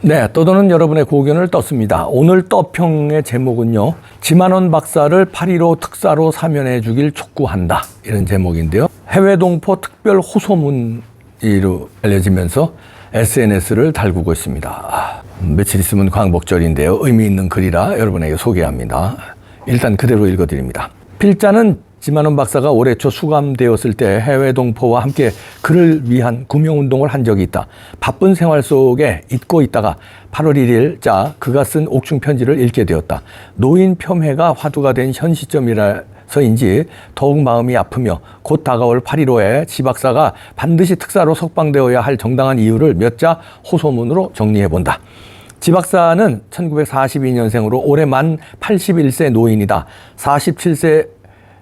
네, 떠도는 여러분의 고견을 떴습니다. 오늘 떠평의 제목은요, 지만원 박사를 8.15 특사로 사면해 주길 촉구한다, 이런 제목인데요. 해외 동포 특별 호소문으로 알려지면서 SNS를 달구고 있습니다. 며칠 있으면 광복절인데요, 의미 있는 글이라 여러분에게 소개합니다. 일단 그대로 읽어드립니다. 필자는 지만원 박사가 올해 초 수감되었을 때 해외 동포와 함께 그를 위한 구명운동을 한 적이 있다. 바쁜 생활 속에 잊고 있다가 8월 1일자 그가 쓴 옥중 편지를 읽게 되었다. 노인 폄훼가 화두가 된 현 시점이라서인지 더욱 마음이 아프며 곧 다가올 8.15에 지 박사가 반드시 특사로 석방되어야 할 정당한 이유를 몇 자 호소문으로 정리해본다. 지 박사는 1942년생으로 올해 만 81세 노인이다. 47세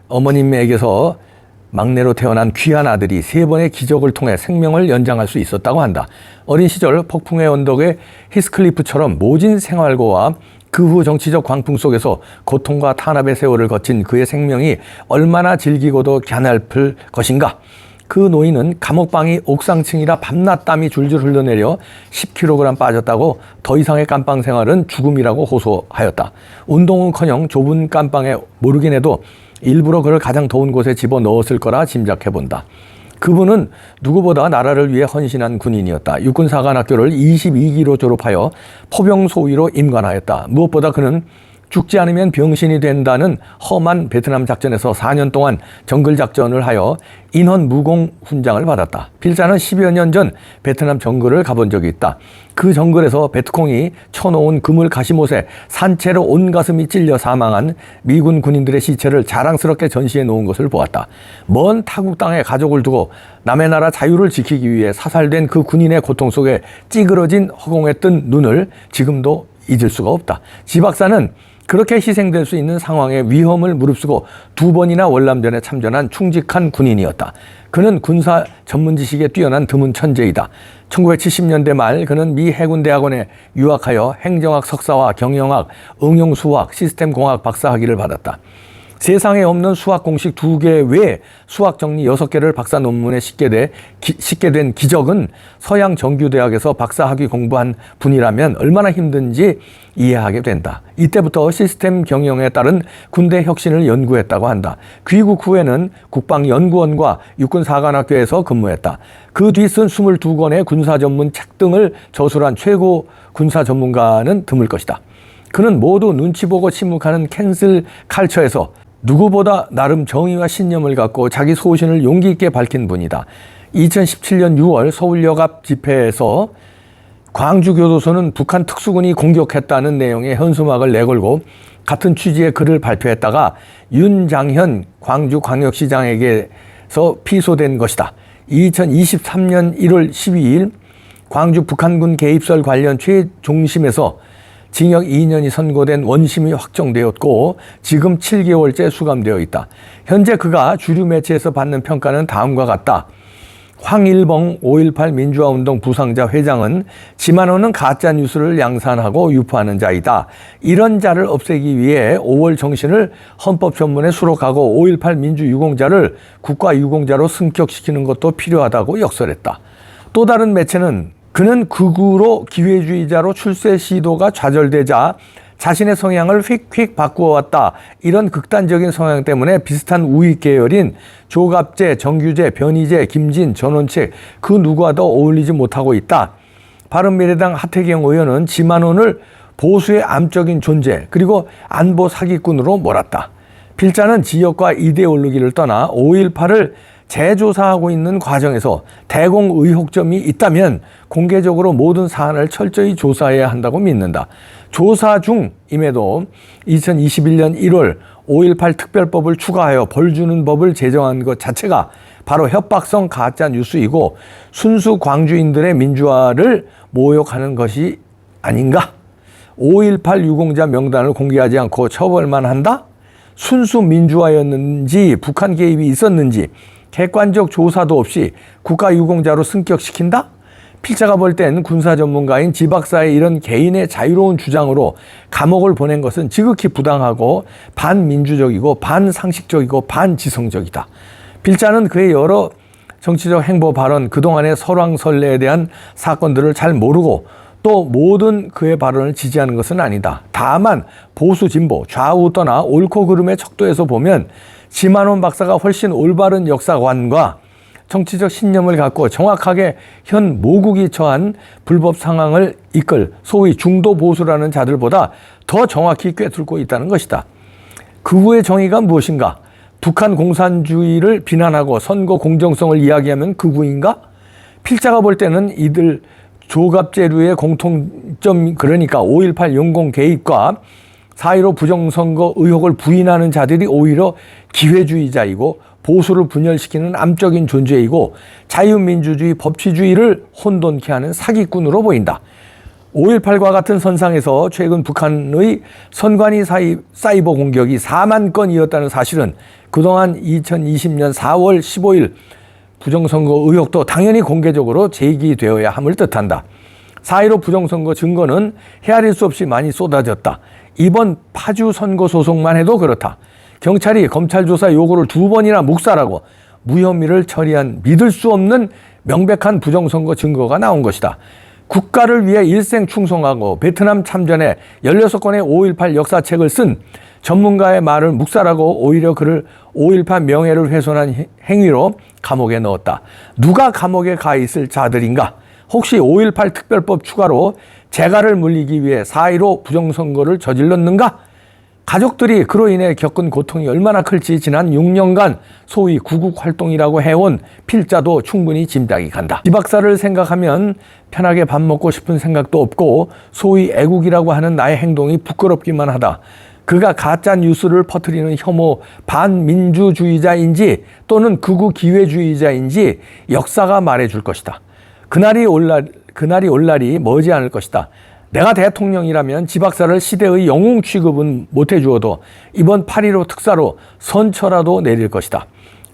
어머님에게서 막내로 태어난 귀한 아들이 3번의 기적을 통해 생명을 연장할 수 있었다고 한다. 어린 시절 폭풍의 언덕의 히스클리프처럼 모진 생활고와 그 후 정치적 광풍 속에서 고통과 탄압의 세월을 거친 그의 생명이 얼마나 질기고도 갸냘플 것인가. 그 노인은 감옥방이 옥상층이라 밤낮 땀이 줄줄 흘러내려 10kg 빠졌다고 더 이상의 깜빵 생활은 죽음이라고 호소하였다. 운동은커녕 좁은 깜빵에 모르긴 해도 일부러 그를 가장 더운 곳에 집어넣었을 거라 짐작해본다. 그분은 누구보다 나라를 위해 헌신한 군인이었다. 육군사관학교를 22기로 졸업하여 포병 소위로 임관하였다. 무엇보다 그는 죽지 않으면 병신이 된다는 험한 베트남 작전에서 4년 동안 정글 작전을 하여 인헌 무공 훈장을 받았다. 필자는 10여 년 전 베트남 정글을 가본 적이 있다. 그 정글에서 베트콩이 쳐놓은 그물 가시못에 산채로 온 가슴이 찔려 사망한 미군 군인들의 시체를 자랑스럽게 전시해 놓은 것을 보았다. 먼 타국 땅에 가족을 두고 남의 나라 자유를 지키기 위해 사살된 그 군인의 고통 속에 찌그러진 허공에 뜬 눈을 지금도 잊을 수가 없다. 지 박사는 그렇게 희생될 수 있는 상황의 위험을 무릅쓰고 2번이나 월남전에 참전한 충직한 군인이었다. 그는 군사 전문 지식에 뛰어난 드문 천재이다. 1970년대 말 그는 미 해군대학원에 유학하여 행정학 석사와 경영학, 응용수학, 시스템공학 박사학위를 받았다. 세상에 없는 수학 공식 2개 외에 수학 정리 6개를 박사 논문에 싣게 된 기적은 서양 정규대학에서 박사학위 공부한 분이라면 얼마나 힘든지 이해하게 된다. 이때부터 시스템 경영에 따른 군대 혁신을 연구했다고 한다. 귀국 후에는 국방연구원과 육군사관학교에서 근무했다. 그 뒤 쓴 22권의 군사 전문 책 등을 저술한 최고 군사 전문가는 드물 것이다. 그는 모두 눈치 보고 침묵하는 캔슬 칼처에서 누구보다 나름 정의와 신념을 갖고 자기 소신을 용기 있게 밝힌 분이다. 2017년 6월 서울역 앞 집회에서 광주교도소는 북한 특수군이 공격했다는 내용의 현수막을 내걸고 같은 취지의 글을 발표했다가 윤장현 광주광역시장에게서 피소된 것이다. 2023년 1월 12일 광주 북한군 개입설 관련 최종심에서 징역 2년이 선고된 원심이 확정되었고 지금 7개월째 수감되어 있다. 현재 그가 주류 매체에서 받는 평가는 다음과 같다. 황일봉 5.18 민주화운동 부상자 회장은 지만원은 가짜뉴스를 양산하고 유포하는 자이다. 이런 자를 없애기 위해 5월 정신을 헌법전문에 수록하고 5.18 민주유공자를 국가유공자로 승격시키는 것도 필요하다고 역설했다. 또 다른 매체는 그는 극우로 기회주의자로 출세 시도가 좌절되자 자신의 성향을 휙휙 바꾸어왔다. 이런 극단적인 성향 때문에 비슷한 우익 계열인 조갑재, 정규재, 변희재, 김진, 전원책 그 누구와도 어울리지 못하고 있다. 바른미래당 하태경 의원은 지만원을 보수의 암적인 존재 그리고 안보 사기꾼으로 몰았다. 필자는 지역과 이데올로기를 떠나 5.18을 재조사하고 있는 과정에서 대공 의혹점이 있다면 공개적으로 모든 사안을 철저히 조사해야 한다고 믿는다. 조사 중임에도 2021년 1월 5.18 특별법을 추가하여 벌 주는 법을 제정한 것 자체가 바로 협박성 가짜 뉴스이고 순수 광주인들의 민주화를 모욕하는 것이 아닌가? 5.18 유공자 명단을 공개하지 않고 처벌만 한다? 순수 민주화였는지 북한 개입이 있었는지 객관적 조사도 없이 국가유공자로 승격시킨다? 필자가 볼 땐 군사 전문가인 지 박사의 이런 개인의 자유로운 주장으로 감옥을 보낸 것은 지극히 부당하고 반민주적이고 반상식적이고 반지성적이다. 필자는 그의 여러 정치적 행보 발언, 그동안의 설왕설래에 대한 사건들을 잘 모르고 또 모든 그의 발언을 지지하는 것은 아니다. 다만 보수 진보 좌우 떠나 옳고 그름의 척도에서 보면 지만원 박사가 훨씬 올바른 역사관과 정치적 신념을 갖고 정확하게 현 모국이 처한 불법 상황을 이끌 소위 중도 보수라는 자들보다 더 정확히 꿰뚫고 있다는 것이다. 극우의 정의가 무엇인가? 북한 공산주의를 비난하고 선거 공정성을 이야기하면 극우인가? 필자가 볼 때는 이들 조갑제류의 공통점, 그러니까 5.18 용공 개입과 4.15 부정선거 의혹을 부인하는 자들이 오히려 기회주의자이고 보수를 분열시키는 암적인 존재이고 자유민주주의 법치주의를 혼돈케 하는 사기꾼으로 보인다. 5.18과 같은 선상에서 최근 북한의 선관위 사이버 공격이 4만 건이었다는 사실은 그동안 2020년 4월 15일 부정선거 의혹도 당연히 공개적으로 제기되어야 함을 뜻한다. 4.15 부정선거 증거는 헤아릴 수 없이 많이 쏟아졌다. 이번 파주 선거 소송만 해도 그렇다. 경찰이 검찰 조사 요구를 2번이나 묵살하고 무혐의를 처리한 믿을 수 없는 명백한 부정선거 증거가 나온 것이다. 국가를 위해 일생 충성하고 베트남 참전에 16권의 5.18 역사책을 쓴 전문가의 말을 묵살하고 오히려 그를 5.18 명예를 훼손한 행위로 감옥에 넣었다. 누가 감옥에 가 있을 자들인가? 혹시 5.18 특별법 추가로 재갈을 물리기 위해 4.15 부정선거를 저질렀는가? 가족들이 그로 인해 겪은 고통이 얼마나 클지 지난 6년간 소위 구국활동이라고 해온 필자도 충분히 짐작이 간다. 이 박사를 생각하면 편하게 밥 먹고 싶은 생각도 없고 소위 애국이라고 하는 나의 행동이 부끄럽기만 하다. 그가 가짜 뉴스를 퍼뜨리는 혐오 반민주주의자인지 또는 극우 기회주의자인지 역사가 말해줄 것이다. 그날이 올 날이 머지 않을 것이다. 내가 대통령이라면 지 박사를 시대의 영웅 취급은 못해주어도 이번 8.15 특사로 선처라도 내릴 것이다.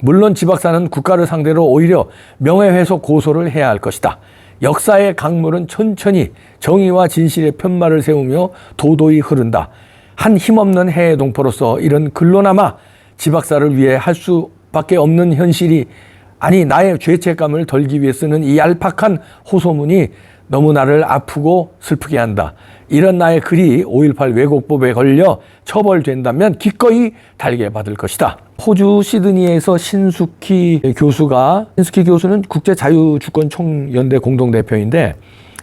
물론 지 박사는 국가를 상대로 오히려 명예훼손 고소를 해야 할 것이다. 역사의 강물은 천천히 정의와 진실의 편말을 세우며 도도히 흐른다. 한 힘없는 해외 동포로서 이런 글로나마 지 박사를 위해 할 수밖에 없는 현실이 아니 나의 죄책감을 덜기 위해 쓰는 이 얄팍한 호소문이 너무 나를 아프고 슬프게 한다. 이런 나의 글이 5.18 왜곡법에 걸려 처벌된다면 기꺼이 달게 받을 것이다. 호주 시드니에서 신숙희 교수는 국제자유주권총연대 공동대표인데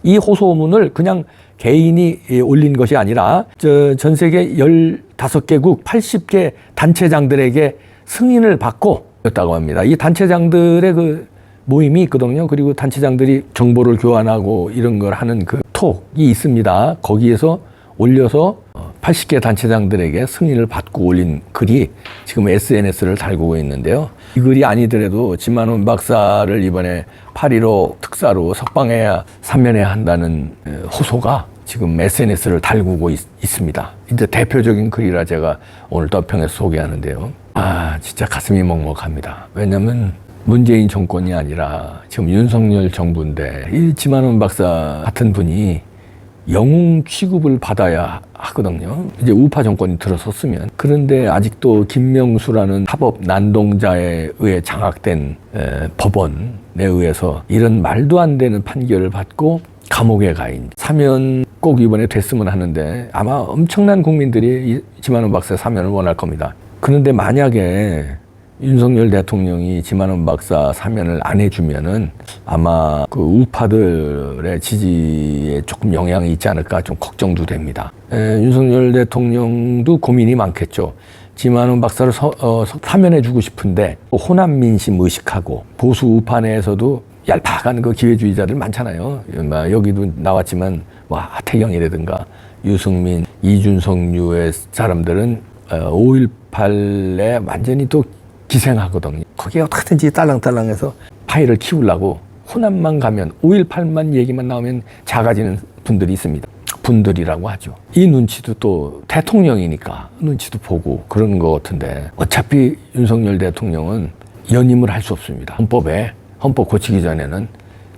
이 호소문을 그냥 개인이 올린 것이 아니라 전 세계 15개국 80개 단체장들에게 승인을 받고 였다고 합니다. 이 단체장들의 그 모임이 있거든요. 그리고 단체장들이 정보를 교환하고 이런 걸 하는 그 톡이 있습니다. 거기에서 올려서 80개 단체장들에게 승인을 받고 올린 글이 지금 SNS를 달구고 있는데요. 이 글이 아니더라도 지만원 박사를 이번에 8.15 특사로 석방해야 사면해야 한다는 호소가 지금 SNS를 달구고 있습니다. 이제 대표적인 글이라 제가 오늘 떠평에서 소개하는데요. 진짜 가슴이 먹먹합니다. 왜냐면 문재인 정권이 아니라 지금 윤석열 정부인데 이 지만원 박사 같은 분이 영웅 취급을 받아야 하거든요. 이제 우파 정권이 들어섰으면. 그런데 아직도 김명수라는 사법 난동자에 의해 장악된 법원에 의해서 이런 말도 안 되는 판결을 받고 감옥에 가 있는 사면 꼭 이번에 됐으면 하는데 아마 엄청난 국민들이 이 지만원 박사의 사면을 원할 겁니다. 그런데 만약에 윤석열 대통령이 지만원 박사 사면을 안 해주면은 아마 그 우파들의 지지에 조금 영향이 있지 않을까 좀 걱정도 됩니다. 윤석열 대통령도 고민이 많겠죠. 지만원 박사를 사면해주고 싶은데 호남 민심 의식하고 보수 우파 내에서도 얄팍한 그 기회주의자들 많잖아요. 여기도 나왔지만 뭐 하태경이라든가 유승민, 이준석류의 사람들은 5.18에 완전히 또 기생하거든요. 거기에 어떻게든지 딸랑딸랑해서 파이를 키우려고 호남만 가면 5.18만 얘기만 나오면 작아지는 분들이 있습니다. 분들이라고 하죠. 이 눈치도 또 대통령이니까 눈치도 보고 그러는 것 같은데 어차피 윤석열 대통령은 연임을 할 수 없습니다. 헌법 고치기 전에는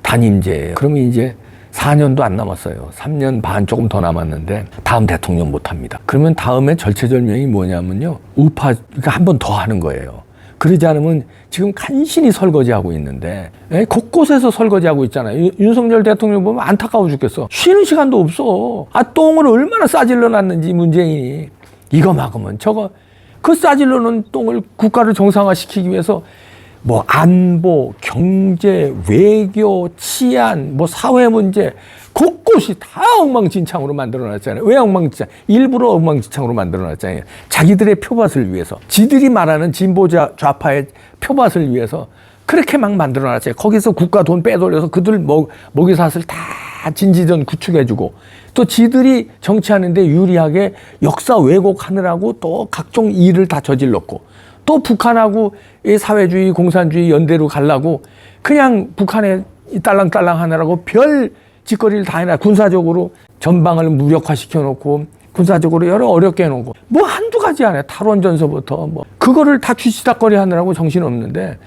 단임제예요. 그러면 이제 4년도 안 남았어요. 3년 반 조금 더 남았는데 다음 대통령 못 합니다. 그러면 다음에 절체절명이 뭐냐면요. 우파가 한 번 더 하는 거예요. 그러지 않으면 지금 간신히 설거지하고 있는데 곳곳에서 설거지하고 있잖아요. 윤석열 대통령 보면 안타까워 죽겠어. 쉬는 시간도 없어. 똥을 얼마나 싸질러 놨는지 문재인이. 이거 막으면 저거. 그 싸질러 놓은 똥을 국가를 정상화시키기 위해서 뭐 안보, 경제, 외교, 치안, 뭐 사회 문제 곳곳이 다 엉망진창으로 만들어놨잖아요. 왜 엉망진창? 일부러 엉망진창으로 만들어놨잖아요. 자기들의 표밭을 위해서, 지들이 말하는 진보자 좌파의 표밭을 위해서 그렇게 막 만들어놨어요. 거기서 국가 돈 빼돌려서 그들 먹이사슬 다 진지전 구축해주고 또 지들이 정치하는데 유리하게 역사 왜곡하느라고 또 각종 일을 다 저질렀고 또 북한하고 이 사회주의, 공산주의 연대로 가려고 그냥 북한에 딸랑딸랑 하느라고 별 짓거리를 다 해놔. 군사적으로 전방을 무력화시켜 놓고 군사적으로 여러 어렵게 해놓고 뭐 한두 가지 아니야. 탈원전서부터 뭐 그거를 다 쥐치닥거리 하느라고 정신없는데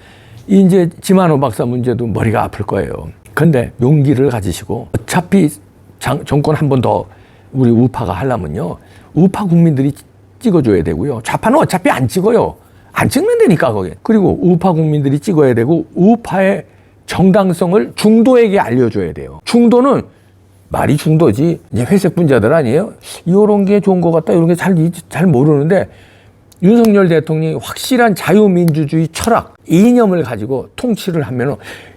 이제 지만호 박사 문제도 머리가 아플 거예요. 근데 용기를 가지시고 어차피 정권 한 번 더 우리 우파가 하려면요. 우파 국민들이 찍어줘야 되고요. 좌파는 어차피 안 찍어요. 안 찍는다니까 거기. 그리고 우파 국민들이 찍어야 되고 우파의 정당성을 중도에게 알려줘야 돼요. 중도는 말이 중도지 이제 회색 분자들 아니에요. 이런 게 좋은 것 같다. 이런 게 잘 모르는데 윤석열 대통령이 확실한 자유민주주의 철학, 이념을 가지고 통치를 하면은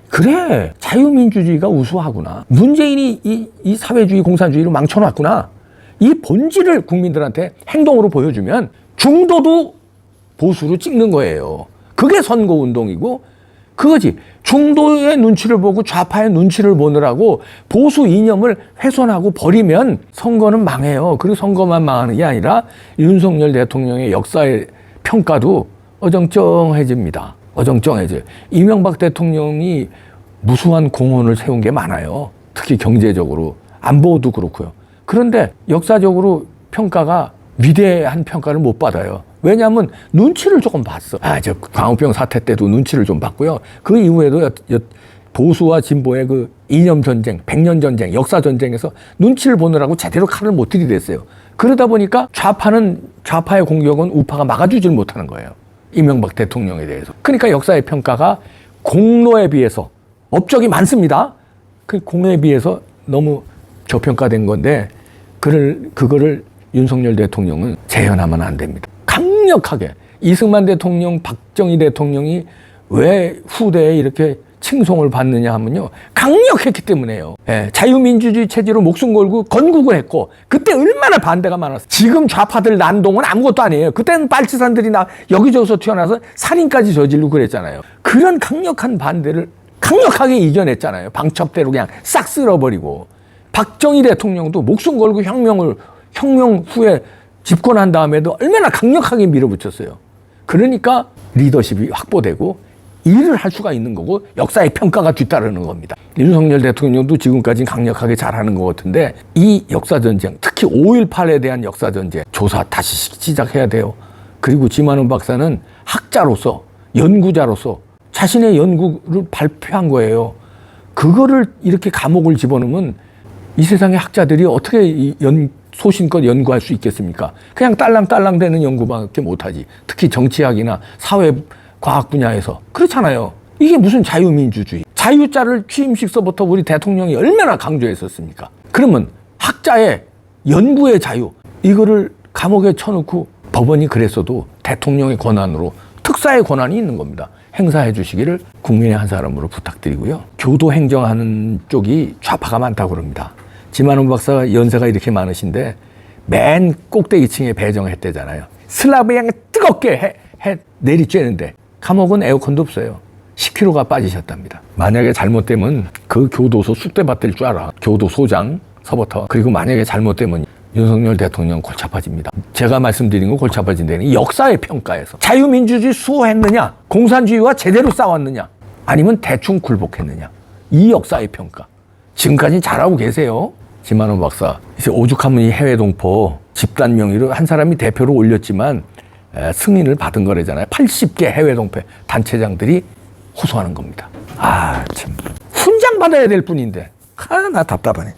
그래 자유민주주의가 우수하구나. 문재인이 이 사회주의 공산주의를 망쳐놨구나. 이 본질을 국민들한테 행동으로 보여주면 중도도 보수로 찍는 거예요. 그게 선거운동이고 그거지. 중도의 눈치를 보고 좌파의 눈치를 보느라고 보수 이념을 훼손하고 버리면 선거는 망해요. 그리고 선거만 망하는 게 아니라 윤석열 대통령의 역사의 평가도 어정쩡해집니다. 어정쩡해져요. 이명박 대통령이 무수한 공헌을 세운 게 많아요. 특히 경제적으로. 안보도 그렇고요. 그런데 역사적으로 평가가 위대한 평가를 못 받아요. 왜냐하면 눈치를 조금 봤어. 저 광우병 사태 때도 눈치를 좀 봤고요. 그 이후에도 보수와 진보의 그 이념 전쟁, 100년 전쟁, 역사 전쟁에서 눈치를 보느라고 제대로 칼을 못 들이댔어요. 그러다 보니까 좌파의 공격은 우파가 막아주질 못하는 거예요. 이명박 대통령에 대해서. 그러니까 역사의 평가가 공로에 비해서 업적이 많습니다. 그 공로에 비해서 너무 저평가된 건데 그거를 윤석열 대통령은 재현하면 안 됩니다. 강력하게 이승만 대통령, 박정희 대통령이 왜 후대에 이렇게 칭송을 받느냐 하면요. 강력했기 때문에요. 자유민주주의 체제로 목숨 걸고 건국을 했고 그때 얼마나 반대가 많았어요. 지금 좌파들 난동은 아무것도 아니에요. 그때는 빨치산들이 여기저기서 튀어나와서 살인까지 저지르고 그랬잖아요. 그런 강력한 반대를 강력하게 이겨냈잖아요. 방첩대로 그냥 싹 쓸어버리고. 박정희 대통령도 목숨 걸고 혁명 후에 집권한 다음에도 얼마나 강력하게 밀어붙였어요. 그러니까 리더십이 확보되고 일을 할 수가 있는 거고 역사의 평가가 뒤따르는 겁니다. 윤석열 대통령도 지금까지 강력하게 잘하는 것 같은데 이 역사전쟁, 특히 5.18에 대한 역사전쟁 조사 다시 시작해야 돼요. 그리고 지만원 박사는 학자로서 연구자로서 자신의 연구를 발표한 거예요. 그거를 이렇게 감옥을 집어넣으면 이 세상의 학자들이 어떻게 소신껏 연구할 수 있겠습니까? 그냥 딸랑딸랑 되는 연구밖에 못하지. 특히 정치학이나 사회과학 분야에서. 그렇잖아요. 이게 무슨 자유민주주의. 자유자를 취임식서부터 우리 대통령이 얼마나 강조했었습니까? 그러면 학자의 연구의 자유, 이거를 감옥에 쳐놓고 법원이 그랬어도 대통령의 권한으로 특사의 권한이 있는 겁니다. 행사해 주시기를 국민의 한 사람으로 부탁드리고요. 교도 행정하는 쪽이 좌파가 많다고 그럽니다. 지만원 박사가 연세가 이렇게 많으신데 맨 꼭대기층에 배정했대잖아요. 슬라브 양을 뜨겁게 내리쬐는데 감옥은 에어컨도 없어요. 10kg가 빠지셨답니다. 만약에 잘못되면 그 교도소 쑥대밭 될 줄 알아. 교도소장서부터. 그리고 만약에 잘못되면 윤석열 대통령 골치 아파집니다. 제가 말씀드린 거 골치 아파진다는 역사의 평가에서 자유민주주의 수호했느냐, 공산주의와 제대로 싸웠느냐, 아니면 대충 굴복했느냐, 이 역사의 평가. 지금까지 잘하고 계세요. 지만원 박사. 이제 오죽하면 이 해외 동포 집단 명의로 한 사람이 대표로 올렸지만 승인을 받은 거래잖아요. 80개 해외 동포 단체장들이 호소하는 겁니다. 참. 훈장 받아야 될 뿐인데. 나 답답하네.